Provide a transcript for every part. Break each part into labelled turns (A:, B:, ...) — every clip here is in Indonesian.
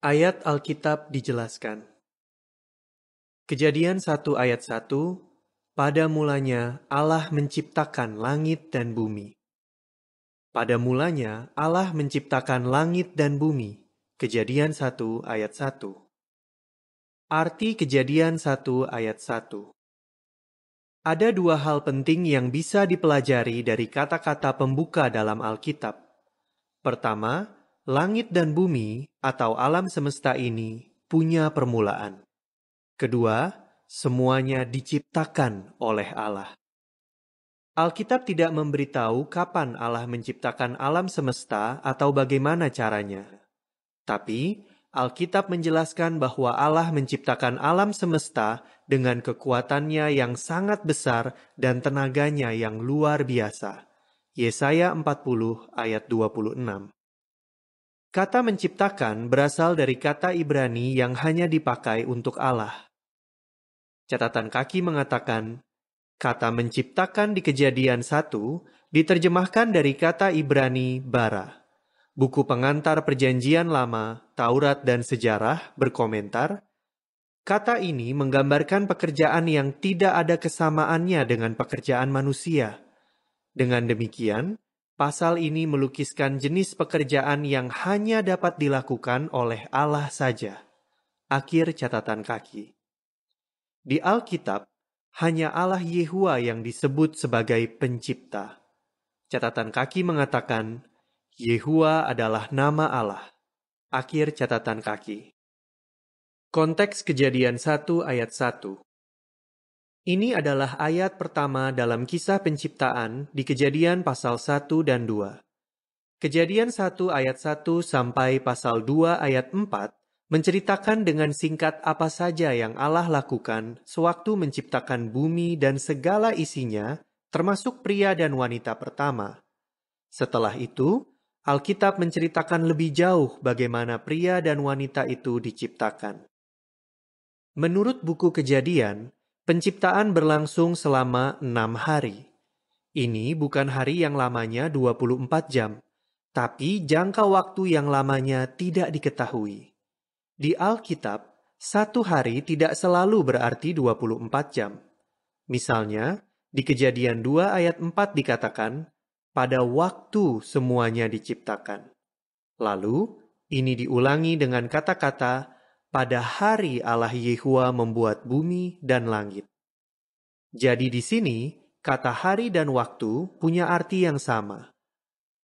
A: Ayat Alkitab dijelaskan. Kejadian 1 ayat 1, pada mulanya Allah menciptakan langit dan bumi. Pada mulanya Allah menciptakan langit dan bumi. Kejadian 1 ayat 1. Arti Kejadian 1 ayat 1. Ada dua hal penting yang bisa dipelajari dari kata-kata pembuka dalam Alkitab. Pertama, langit dan bumi atau alam semesta ini punya permulaan. Kedua, semuanya diciptakan oleh Allah. Alkitab tidak memberitahu kapan Allah menciptakan alam semesta atau bagaimana caranya. Tapi, Alkitab menjelaskan bahwa Allah menciptakan alam semesta dengan kekuatannya yang sangat besar dan tenaganya yang luar biasa. Yesaya 40 ayat 26. Kata menciptakan berasal dari kata Ibrani yang hanya dipakai untuk Allah. Catatan kaki mengatakan, kata menciptakan di Kejadian 1 diterjemahkan dari kata Ibrani bara. Buku pengantar Perjanjian Lama, Taurat dan Sejarah berkomentar, kata ini menggambarkan pekerjaan yang tidak ada kesamaannya dengan pekerjaan manusia. Dengan demikian, pasal ini melukiskan jenis pekerjaan yang hanya dapat dilakukan oleh Allah saja. Akhir catatan kaki. Di Alkitab, hanya Allah Yehua yang disebut sebagai pencipta. Catatan kaki mengatakan, Yehua adalah nama Allah. Akhir catatan kaki. Konteks Kejadian 1 ayat 1. Ini adalah ayat pertama dalam kisah penciptaan di Kejadian pasal 1 dan 2. Kejadian 1 ayat 1 sampai pasal 2 ayat 4 menceritakan dengan singkat apa saja yang Allah lakukan sewaktu menciptakan bumi dan segala isinya, termasuk pria dan wanita pertama. Setelah itu, Alkitab menceritakan lebih jauh bagaimana pria dan wanita itu diciptakan. Menurut buku Kejadian, penciptaan berlangsung selama 6 hari. Ini bukan hari yang lamanya 24 jam, tapi jangka waktu yang lamanya tidak diketahui. Di Alkitab, 1 hari tidak selalu berarti 24 jam. Misalnya, di Kejadian 2 ayat 4 dikatakan, pada waktu semuanya diciptakan. Lalu, ini diulangi dengan kata-kata, pada hari Allah Yehua membuat bumi dan langit. Jadi di sini, kata hari dan waktu punya arti yang sama.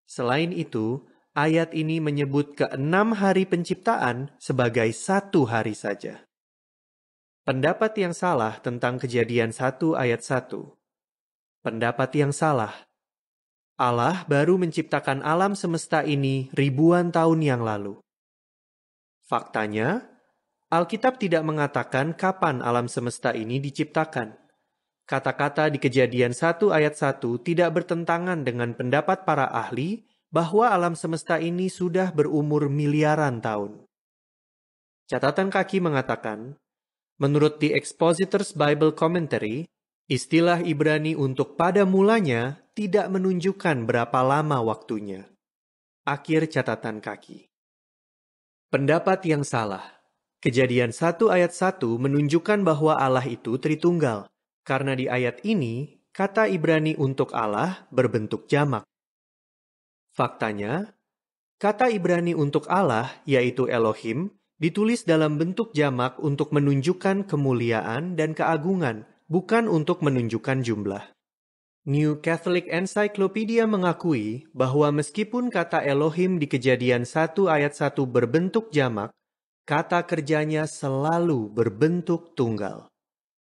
A: Selain itu, ayat ini menyebut ke-6 hari penciptaan sebagai 1 hari saja. Pendapat yang salah tentang Kejadian 1 ayat 1. Pendapat yang salah. Allah baru menciptakan alam semesta ini ribuan tahun yang lalu. Faktanya, Alkitab tidak mengatakan kapan alam semesta ini diciptakan. Kata-kata di Kejadian 1 ayat 1 tidak bertentangan dengan pendapat para ahli bahwa alam semesta ini sudah berumur miliaran tahun. Catatan kaki mengatakan, menurut The Expositor's Bible Commentary, istilah Ibrani untuk pada mulanya tidak menunjukkan berapa lama waktunya. Akhir catatan kaki. Pendapat yang salah. Kejadian 1 ayat 1 menunjukkan bahwa Allah itu Tritunggal, karena di ayat ini, kata Ibrani untuk Allah berbentuk jamak. Faktanya, kata Ibrani untuk Allah, yaitu Elohim, ditulis dalam bentuk jamak untuk menunjukkan kemuliaan dan keagungan, bukan untuk menunjukkan jumlah. New Catholic Encyclopedia mengakui bahwa meskipun kata Elohim di Kejadian 1 ayat 1 berbentuk jamak, kata kerjanya selalu berbentuk tunggal.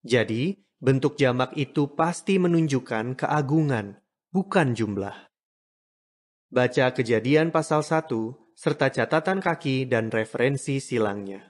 A: Jadi, bentuk jamak itu pasti menunjukkan keagungan, bukan jumlah. Baca Kejadian pasal 1, serta catatan kaki dan referensi silangnya.